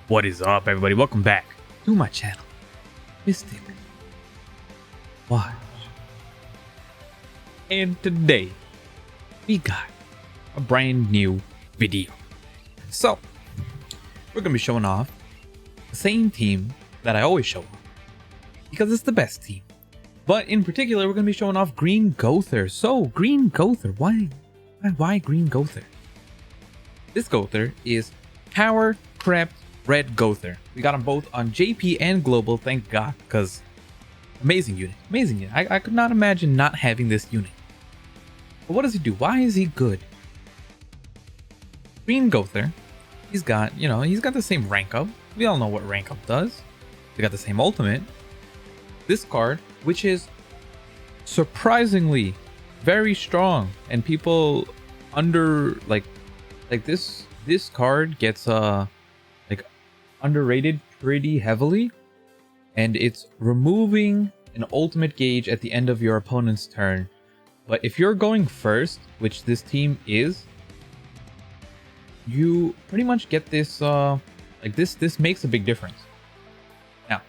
What is up, everybody? Welcome back to my channel, Mystic Watch. And today, we got a brand new video. So, we're going to be showing off the same team that I always show off, because it's the best team. But in particular, we're going to be showing off Green Gowther. So, Green Gowther, why Green Gowther? This Gowther is Power Prepped Red Gowther. We got them both on JP and Global, thank God, because amazing unit. I could not imagine not having this unit. But what does he do? Why is he good? Green Gowther, he's got the same rank up. We all know what rank up does. They got the same ultimate. This card, which is surprisingly very strong, and people under like this card gets underrated pretty heavily, and it's removing an ultimate gauge at the end of your opponent's turn. But if you're going first, which this team is, you pretty much get this this makes a big difference. Now,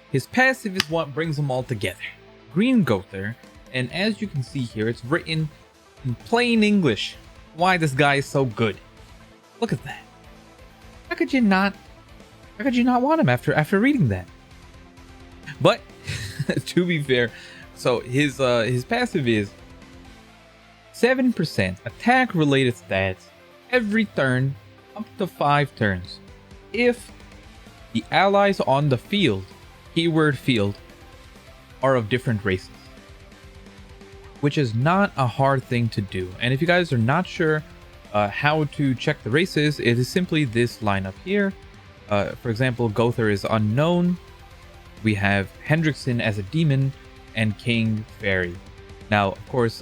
his passive is what brings them all together. Green Gowther, and as you can see here, it's written in plain English why this guy is so good. Look at that. How could you not want him after reading that? But to be fair, so his passive is 7% attack related stats every turn up to 5 turns if the allies on the field, keyword field, are of different races, which is not a hard thing to do. And if you guys are not sure how to check the races, it is simply this lineup here. For example, Gowther is unknown. We have Hendrickson as a demon and King Fairy. Now, of course,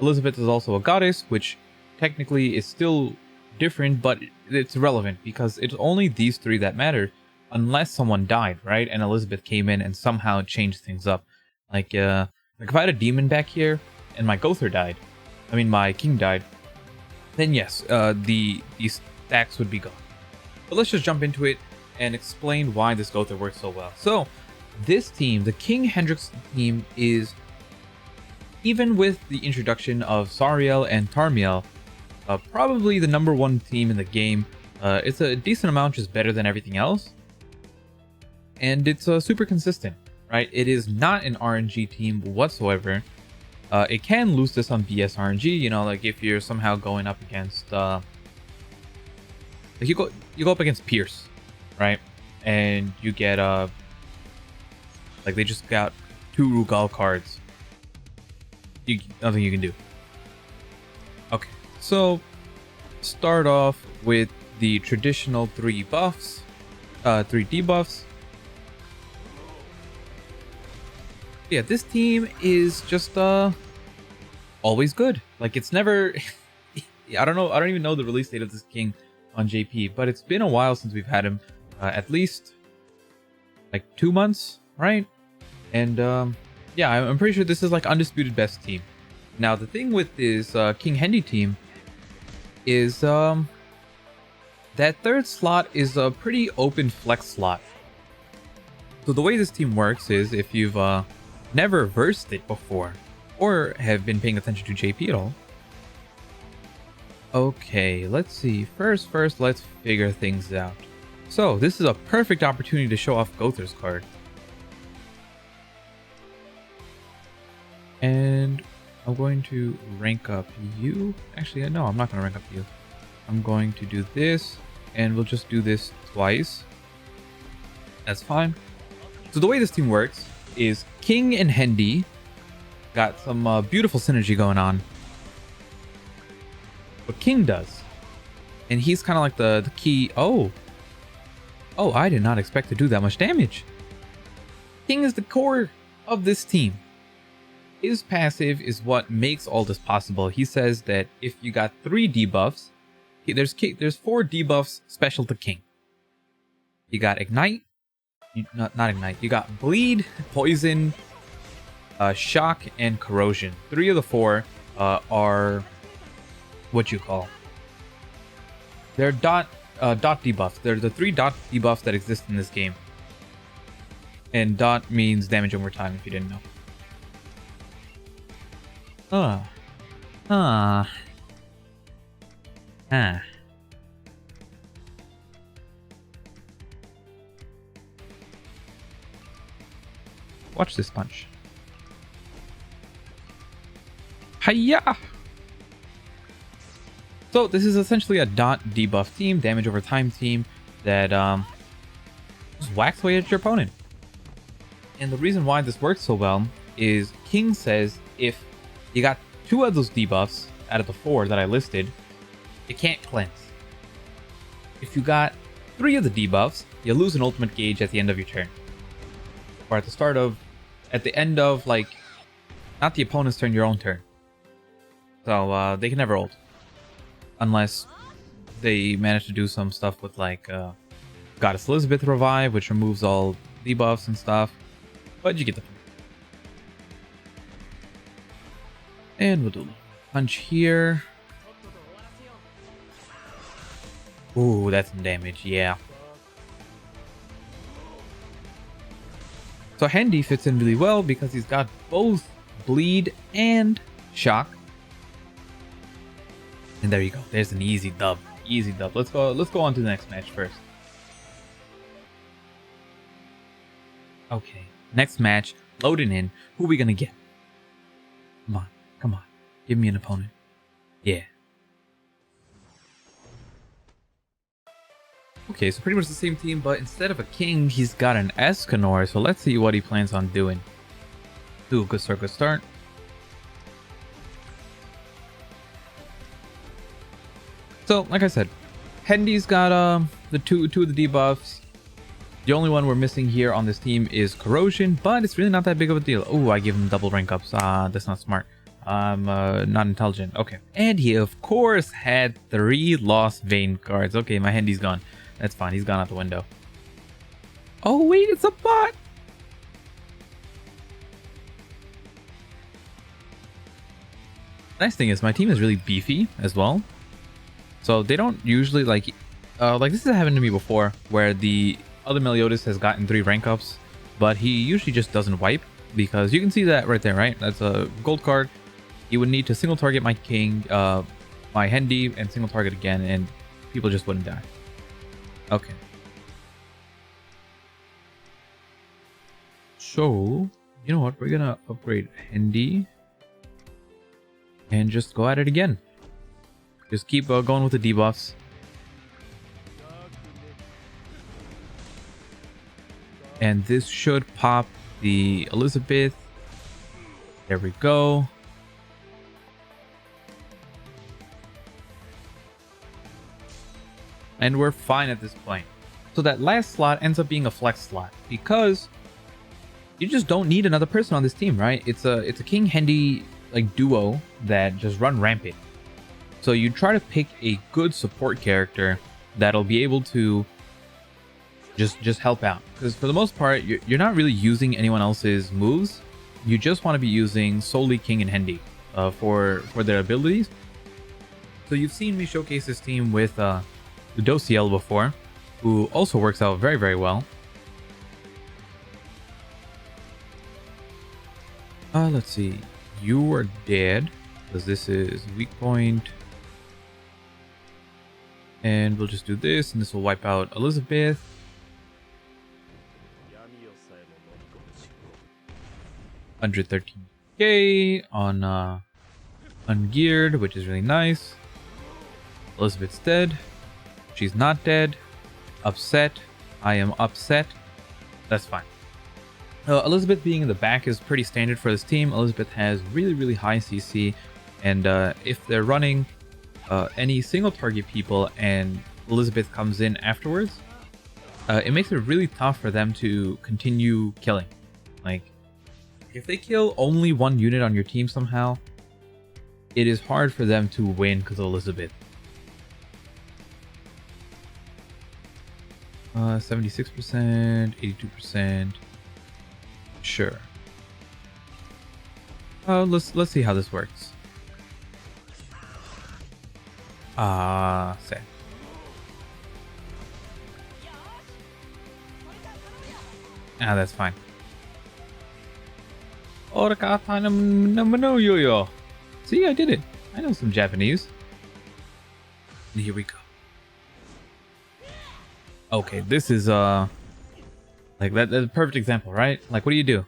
Elizabeth is also a goddess, which technically is still different, but it's relevant because it's only these three that matter unless someone died, right? And Elizabeth came in and somehow changed things up. Like if I had a demon back here and my Gowther died, my king died, then yes, these stacks would be gone. But let's just jump into it and explain why this Gowther works so well. So this team, the King Hendrickson team, is, even with the introduction of Sariel and Tarmiel, probably the #1 team in the game. It's a decent amount just better than everything else, and it's super consistent, right? It is not an RNG team whatsoever. It can lose this on BS RNG, like if you're somehow going up against you go up against Pierce, right? And you get they just got 2 Rugal cards. Nothing you can do. Okay, so start off with the traditional 3 buffs, 3 debuffs. Yeah, this team is just always good. Like, it's never I don't even know the release date of this king on JP, but it's been a while since we've had him, at least like 2 months, right? And yeah, I'm pretty sure this is like undisputed best team. Now, the thing with this King Hendy team is that 3rd slot is a pretty open flex slot. So the way this team works is, if you've never versed it before or have been paying attention to JP at all. Okay, let's see. First, let's figure things out. So this is a perfect opportunity to show off Gowther's card. And I'm going to rank up you. Actually, no, I'm not going to rank up you. I'm going to do this, and we'll just do this twice. That's fine. So the way this team works is King and Hendy got some beautiful synergy going on. What King does, and he's kind of like the key. Oh, I did not expect to do that much damage. King is the core of this team. His passive is what makes all this possible. He says that if you got 3 debuffs, there's 4 debuffs special to King. You got Ignite, not Ignite. You got Bleed, Poison, Shock, and Corrosion. 3 of the 4 are what you call. They're dot dot debuffs. They're the 3 dot debuffs that exist in this game. And dot means damage over time, if you didn't know. Watch this punch. Hiya! So this is essentially a dot debuff team, damage over time team that just whacks away at your opponent. And the reason why this works so well is King says if you got 2 of those debuffs out of the 4 that I listed, you can't cleanse. If you got 3 of the debuffs, you lose an ultimate gauge at the end of your turn. Or at the end of, like, not the opponent's turn, your own turn. So they can never ult. Unless they manage to do some stuff with, like, Goddess Elizabeth revive, which removes all debuffs and stuff. But you get the point. And we'll do a punch here. Ooh, that's some damage, yeah. So Hendy fits in really well because he's got both bleed and shock. And there you go. There's an easy dub. Easy dub. Let's go on to the next match first. Okay. Next match. Loading in. Who are we gonna get? Come on. Come on. Give me an opponent. Yeah. Okay, so pretty much the same team, but instead of a king, he's got an Escanor. So let's see what he plans on doing. Ooh, good start, good start. So, like I said, Hendy's got the two of the debuffs. The only one we're missing here on this team is Corrosion, but it's really not that big of a deal. Oh, I give him double rank ups. That's not smart. I'm not intelligent. Okay. And he, of course, had 3 Lostvayne cards. Okay, my Hendy's gone. That's fine. He's gone out the window. Oh, wait, it's a bot. Nice thing is my team is really beefy as well. So they don't usually like this has happened to me before where the other Meliodas has gotten 3 rank ups, but he usually just doesn't wipe because you can see that right there, right? That's a gold card. He would need to single target my king, my Hendy, and single target again, and people just wouldn't die. Okay. So, you know what? We're gonna upgrade Hendy and just go at it again. Just keep going with the debuffs. And this should pop the Elizabeth. There we go. And we're fine at this point. So that last slot ends up being a flex slot because you just don't need another person on this team, right? It's a King Hendy like duo that just run rampant. So you try to pick a good support character that'll be able to just help out. Because for the most part, you're not really using anyone else's moves. You just want to be using solely King and Hendy for their abilities. So you've seen me showcase this team with Dociel before, who also works out very, very well. Let's see. You are dead, because this is weak point. And we'll just do this, and this will wipe out Elizabeth. $113k on ungeared, which is really nice. Elizabeth's dead. She's not dead. Upset. I am upset. That's fine. Elizabeth being in the back is pretty standard for this team. Elizabeth has really, really high CC. And if they're running any single target people and Elizabeth comes in afterwards, it makes it really tough for them to continue killing. Like, if they kill only one unit on your team somehow, it is hard for them to win because of Elizabeth. 76%, 82%. Sure. Let's see how this works. Sad. Ah, that's fine. Orakata no yo. See, I did it. I know some Japanese. And here we go. Okay, this is like that's a perfect example, right? Like, what do you do?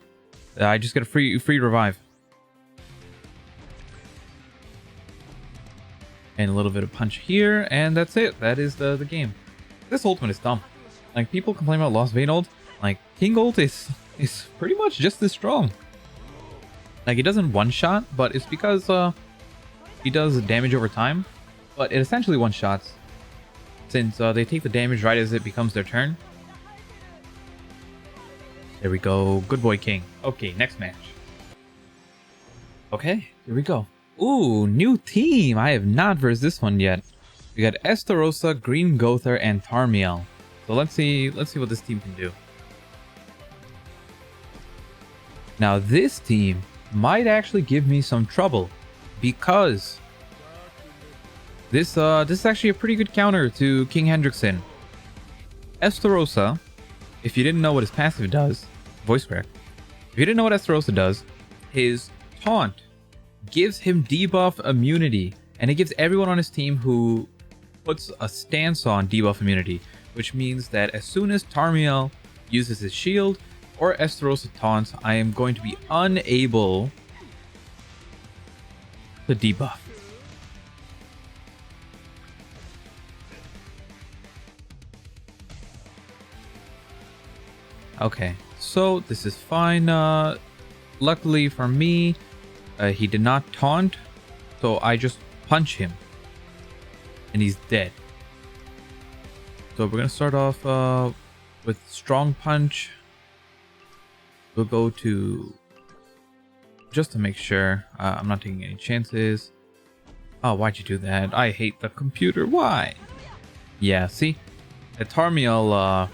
I just get a free revive. And a little bit of punch here, and that's it. That is the game. This ultimate is dumb. Like, people complain about Lostvayne ult. Like, King ult is pretty much just as strong. Like, he doesn't one-shot, but it's because he does damage over time. But it essentially one-shots, since they take the damage right as it becomes their turn. There we go. Good boy, King. Okay, next match. Okay, here we go. Ooh, new team. I have not versed this one yet. We got Estarossa, Green Gowther, and Tarmiel. So let's see what this team can do. Now this team might actually give me some trouble, because this is actually a pretty good counter to King Hendrickson. Estarossa, if you didn't know what his passive does, voice crack. If you didn't know what Estarossa does, his taunt gives him debuff immunity, and it gives everyone on his team who puts a stance on debuff immunity, which means that as soon as Tarmiel uses his shield or Estarossa taunts, I am going to be unable to debuff. Okay, so this is fine. Luckily for me, he did not taunt, so I just punch him, and he's dead. So we're gonna start off with strong punch. We'll go to, just to make sure I'm not taking any chances. Oh, why'd you do that? I hate the computer. Why? Yeah, see, Tarmiel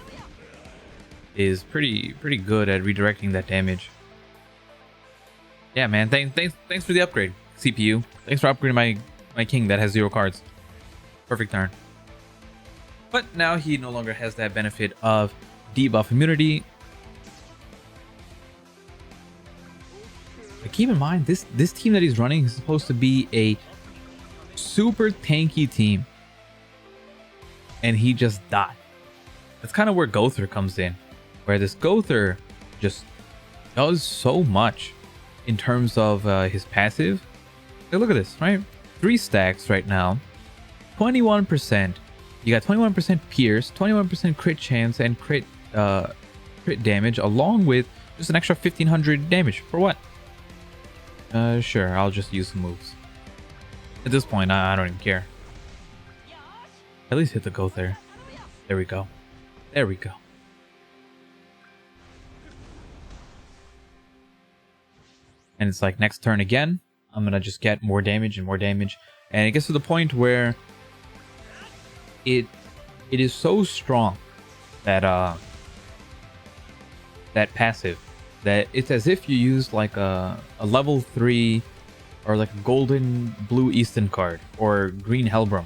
is pretty good at redirecting that damage. Yeah, man. Thanks for the upgrade, CPU. Thanks for upgrading my king that has 0 cards. Perfect turn. But now he no longer has that benefit of debuff immunity. But keep in mind, this team that he's running is supposed to be a super tanky team, and he just died. That's kind of where Gowther comes in, where this Gowther just does so much in terms of his passive. Hey, look at this, right? 3 stacks right now, 21%. You got 21% pierce, 21% crit chance, and crit damage, along with just an extra 1500 damage. For what? Sure, I'll just use some moves. At this point, I don't even care. At least hit the Gowther. There we go. There we go. And it's like next turn again, I'm gonna just get more damage and more damage, and it gets to the point where it is so strong that that passive, that it's as if you used like a level 3 or like a golden blue Easton card or green Hellbrum.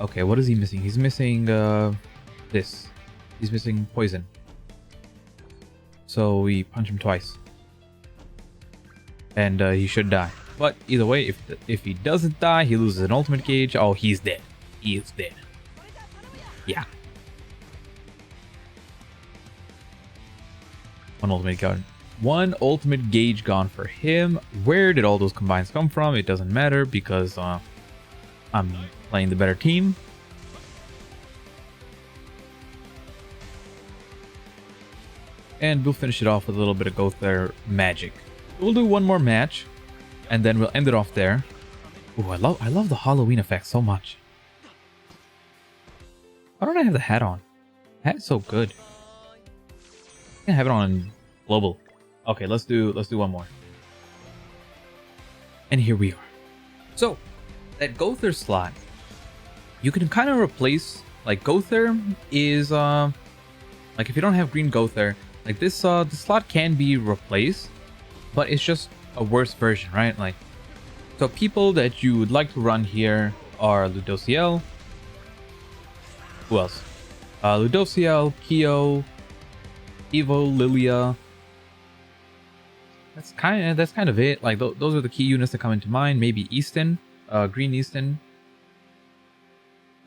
Okay, what is he missing? He's missing this. He's missing poison. So we punch him twice, and he should die. But either way, if he doesn't die, he loses an ultimate gauge. Oh, he's dead. He is dead. Yeah. One ultimate gauge gone for him. Where did all those combines come from? It doesn't matter, because I'm playing the better team. And we'll finish it off with a little bit of Gowther magic. We'll do one more match, and then we'll end it off there. Ooh, I love the Halloween effect so much. Why don't I have the hat on? The hat's so good. I can have it on global. Okay, let's do one more. And here we are. So that Gowther slot, you can kind of replace, like, Gowther is like, if you don't have green Gowther, like this the slot can be replaced, but it's just a worse version, right? Like, so people that you would like to run here are Ludociel. Who else? Ludociel, Kyo, Evo, Lilia. That's kind of it. Like those are the key units that come into mind. Maybe Easton, Green Easton.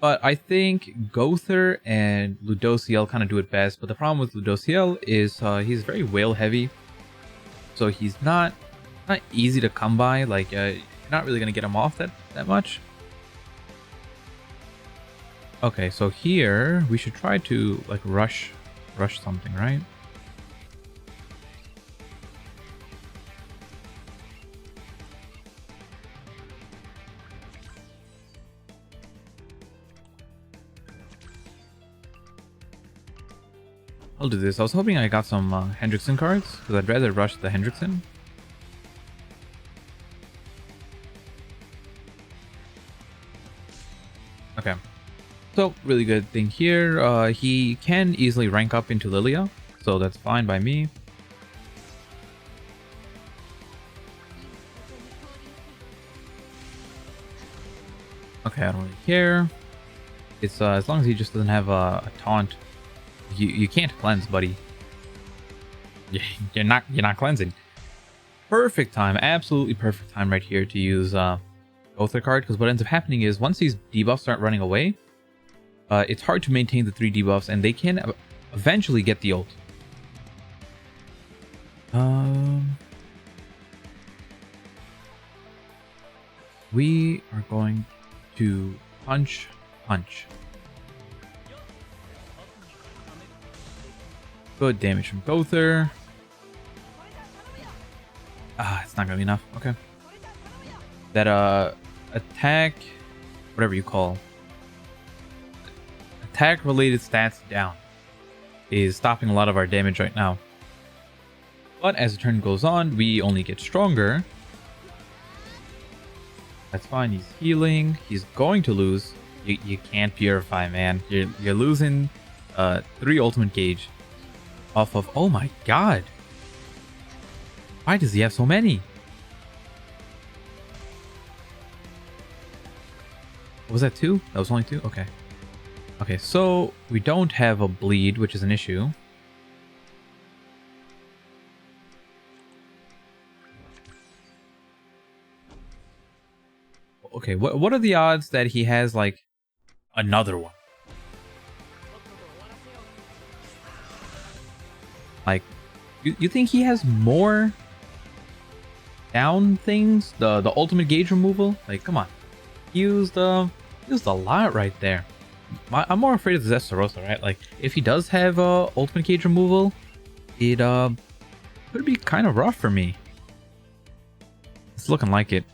But I think Gowther and Ludociel kind of do it best. But the problem with Ludociel is he's very whale heavy, so he's not easy to come by. Like you're not really gonna get him off that much. Okay, so here we should try to like rush something, right? I'll do this. I was hoping I got some Hendrickson cards, because I'd rather rush the Hendrickson. Okay. So, really good thing here. He can easily rank up into Lilia, so that's fine by me. Okay, I don't really care. It's as long as he just doesn't have a taunt. You can't cleanse, buddy. You're not cleansing. Perfect time, absolutely perfect time right here to use Gowther card, because what ends up happening is once these debuffs start running away, it's hard to maintain the 3 debuffs, and they can eventually get the ult. We are going to punch. Good damage from Gowther. It's not gonna be enough. Okay. That attack, whatever you call, attack related stats down is stopping a lot of our damage right now. But as the turn goes on, we only get stronger. That's fine. He's healing. He's going to lose. You can't purify, man. You're losing 3 ultimate gauge off of. Oh my god. Why does he have so many? Was that 2? That was only 2? Okay. Okay, so we don't have a bleed, which is an issue. Okay, what are the odds that he has, like, another one? Like, you think he has more down things? The ultimate gauge removal? Like, come on. He used a lot right there. I'm more afraid of the Estarossa, right? Like, if he does have ultimate gauge removal, it could be kind of rough for me. It's looking like it.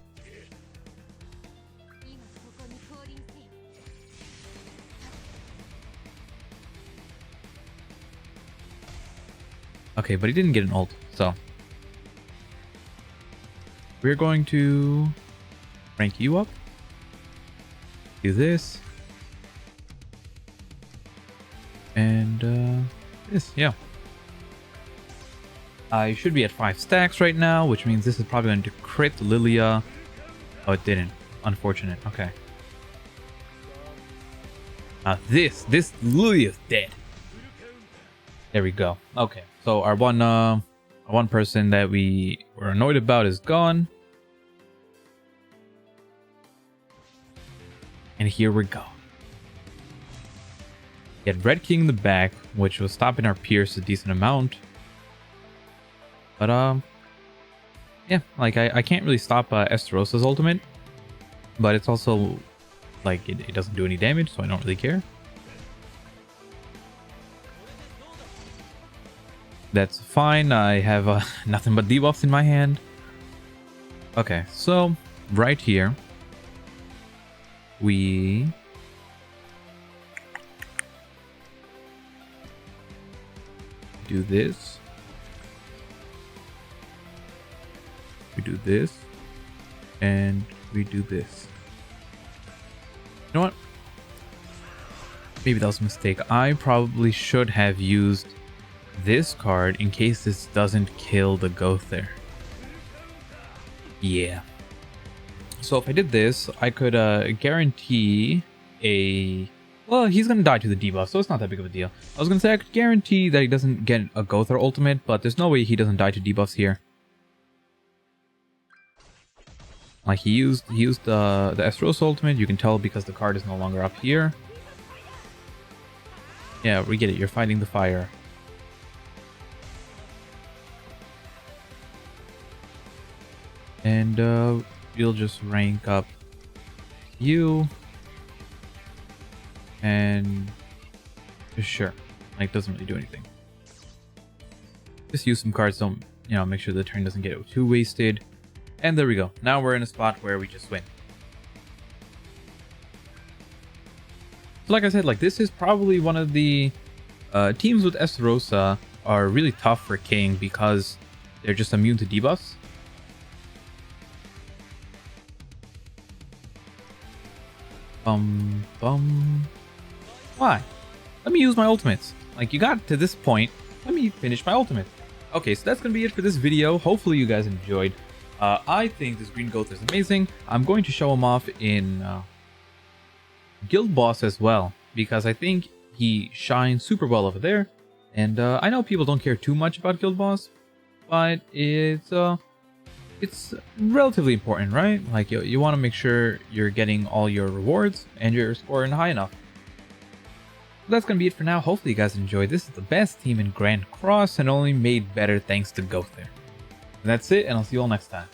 Okay, but he didn't get an ult, so we're going to rank you up. Do this. And this, yeah. I should be at 5 stacks right now, which means this is probably going to crit Lilia. Oh, it didn't. Unfortunate. Okay. This Lilia's dead. There we go. Okay, so our one person that we were annoyed about is gone. And here we go. Get Red King in the back, which was stopping our Pierce a decent amount. But yeah, like I can't really stop Estarossa's ultimate, but it's also like it doesn't do any damage, so I don't really care. That's fine. I have nothing but debuffs in my hand. Okay, so right here we do this. We do this. And we do this. You know what? Maybe that was a mistake. I probably should have used this card in case this doesn't kill the Gowther. Yeah. So if I did this, I could guarantee a Well, he's gonna die to the debuff, so it's not that big of a deal. I was gonna say I could guarantee that he doesn't get a Gowther ultimate, but there's no way he doesn't die to debuffs here. Like he used the Estarossa ultimate. You can tell because the card is no longer up here. Yeah, we get it. You're fighting the fire. And we'll just rank up you. And sure, like doesn't really do anything. Just use some cards, don't, you know, make sure the turn doesn't get too wasted. And there we go. Now we're in a spot where we just win. So like I said, like this is probably one of the teams with Estarossa are really tough for King because they're just immune to debuffs. Why? Let me use my ultimates. Like, you got to this point, let me finish my ultimate. Okay, so that's gonna be it for this video. Hopefully you guys enjoyed. I think this green Gowther is amazing. I'm going to show him off in Guild Boss as well, because I think he shines super well over there. And I know people don't care too much about Guild Boss, but it's relatively important, right? Like you want to make sure you're getting all your rewards and you're scoring high enough. So that's gonna be it for now. Hopefully you guys enjoyed. This is the best team in Grand Cross and only made better thanks to Gowther. And that's it, and I'll see you all next time.